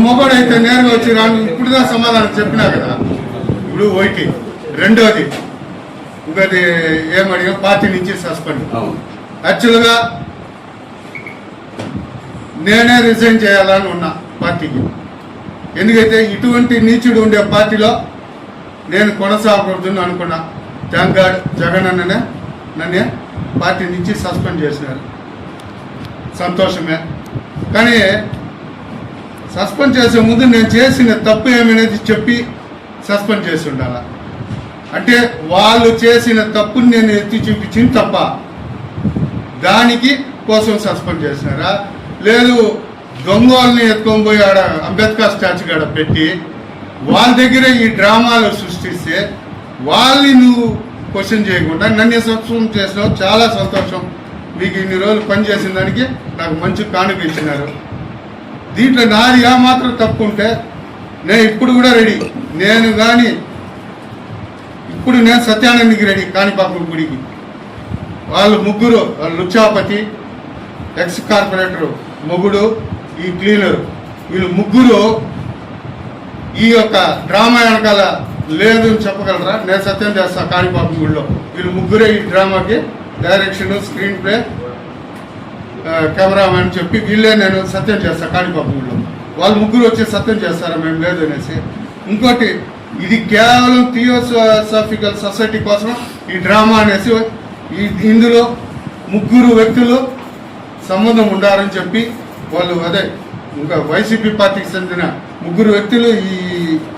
మొగోడైతే నేరుగా వచ్చి రాను ఇప్పుడుదా సమాధానం చెప్పినా కదా. ఇప్పుడు ఒకటి రెండోది ఇంకోటి ఏమడిగా పార్టీ నుంచి సస్పెండ్. యాక్చువల్గా నేనే రిజైన్ చేయాలని ఉన్నా పార్టీకి. ఎందుకైతే ఇటువంటి నీచుడు ఉండే పార్టీలో నేను కొనసాగకూడదని అనుకున్నా. థ్యాంక్ గాడ్ జగన్ అన్ననే నన్ను పార్టీ నుంచి సస్పెండ్ చేసినారు, సంతోషమే. కానీ సస్పెండ్ చేసే ముందు నేను చేసిన తప్పు ఏమనేది చెప్పి సస్పెండ్ చేసి ఉండాల. అంటే వాళ్ళు చేసిన తప్పుని నేను ఎత్తి చూపించింది తప్ప దానికి కోసం సస్పెండ్ చేసినారా? లేదు దొంగల్ని ఎత్తుకొని పోయి ఆడ అంబేద్కర్ స్టాచ్యూ కాడ పెట్టి వాళ్ళ దగ్గర ఈ డ్రామాలు సృష్టిస్తే వాళ్ళని నువ్వు క్వశ్చన్ చేయకుండా నన్ను సస్పెండ్ చేసినావు, చాలా సంతోషం. మీకు ఇన్ని రోజులు పనిచేసిన దానికి నాకు మంచి కానుక ఇచ్చినారు. దీంట్లో నాది మాత్రం తప్పు ఉంటే నేను ఇప్పుడు కూడా రెడీ. నేను కానీ ఇప్పుడు నేను సత్యానందకి రెడీ. కాణిపాకం గుడికి వాళ్ళు ముగ్గురు, లుచ్చాపతి, ఎక్స్ కార్పొరేటర్ మొగుడు, ఈ క్లీనరు, వీళ్ళు ముగ్గురు ఈ యొక్క డ్రామా వెనకాల లేదు అని చెప్పగలరా? నేను సత్యం చేస్తా. కాణిపాకం గుడిలో వీళ్ళు ముగ్గురే ఈ డ్రామాకి డైరెక్షన్, స్క్రీన్ ప్లే, కెమెరామెన్ చెప్పి వీళ్ళే నేను సత్యం చేస్తా. కాణిపాకం గుడిలో వాళ్ళు ముగ్గురు వచ్చి సత్యం చేస్తారా మేము లేదు అనేసి. ఇంకోటి ఇది కేవలం థియోసాఫికల్ సొసైటీ కోసం ఈ డ్రామా అనేసి ఇందులో ముగ్గురు వ్యక్తులు సంబంధం ఉండాలని చెప్పి వాళ్ళు అదే ఇంకా వైసీపీ పార్టీకి చెందిన ముగ్గురు వ్యక్తులు ఈ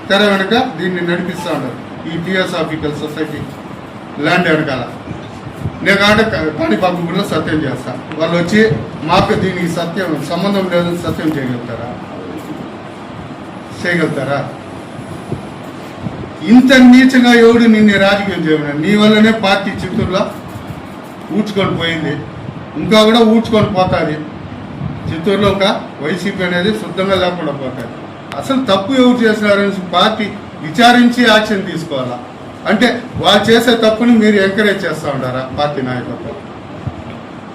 తెర వెనక దీన్ని నడిపిస్తూ ఉన్నారు. ఈ థియోసాఫికల్ సొసైటీ ల్యాండ్ వెనకాల నేను కాబట్టి కాణిపాకం గుడిలో సత్యం చేస్తా. వాళ్ళు వచ్చి మాకు దీనికి సత్యం సంబంధం లేదు సత్యం చేయగలుగుతారా? ఇంత నీచంగా ఎవడు నిన్ను రాజకీయం చేయమన్నా? నీ వల్లనే పార్టీ చిత్తూరులో ఊడ్చుకొని పోయింది, ఇంకా కూడా ఊడ్చుకొని పోతుంది. చిత్తూరులో ఒక వైసీపీ అనేది శుద్ధంగా లేకుండా పోతుంది. అసలు తప్పు ఎవరు చేసినారని పార్టీ విచారించి యాక్షన్ తీసుకోవాలా? అంటే వాళ్ళు చేసే తప్పుని మీరు ఎంకరేజ్ చేస్తూ ఉంటారా? పార్టీ నాయకత్వం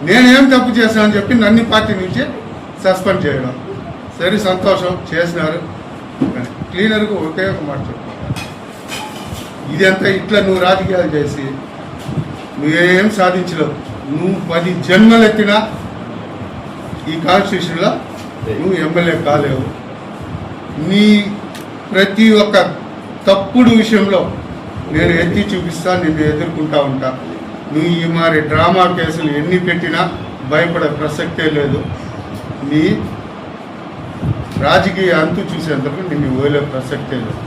నేనేం తప్పు చేశానని చెప్పి నన్ను పార్టీ నుంచి సస్పెండ్ చేయడం సరే సంతోషం చేసినారు. క్లీనర్కు ఒకే ఒక మాట చెప్పు, ఇదంతా ఇట్లా నువ్వు రాజకీయాలు చేసి నువ్వేం సాధించలేవు. నువ్వు 10 జన్మలు ఎత్తినా ఈ కాన్స్టిట్యూషన్లో నువ్వు ఎమ్మెల్యే కాలేవు. నీ ప్రతి ఒక్క తప్పుడు విషయంలో నేను ఎత్తి చూపిస్తా, నిన్ను ఎదుర్కొంటా ఉంటా. నువ్వు ఈ మరి డ్రామా కేసులు ఎన్ని పెట్టినా భయపడే ప్రసక్తే లేదు. నీ రాజకీయ అంతు చూసేందుకు నిన్ను వదిలే ప్రసక్తే లేదు.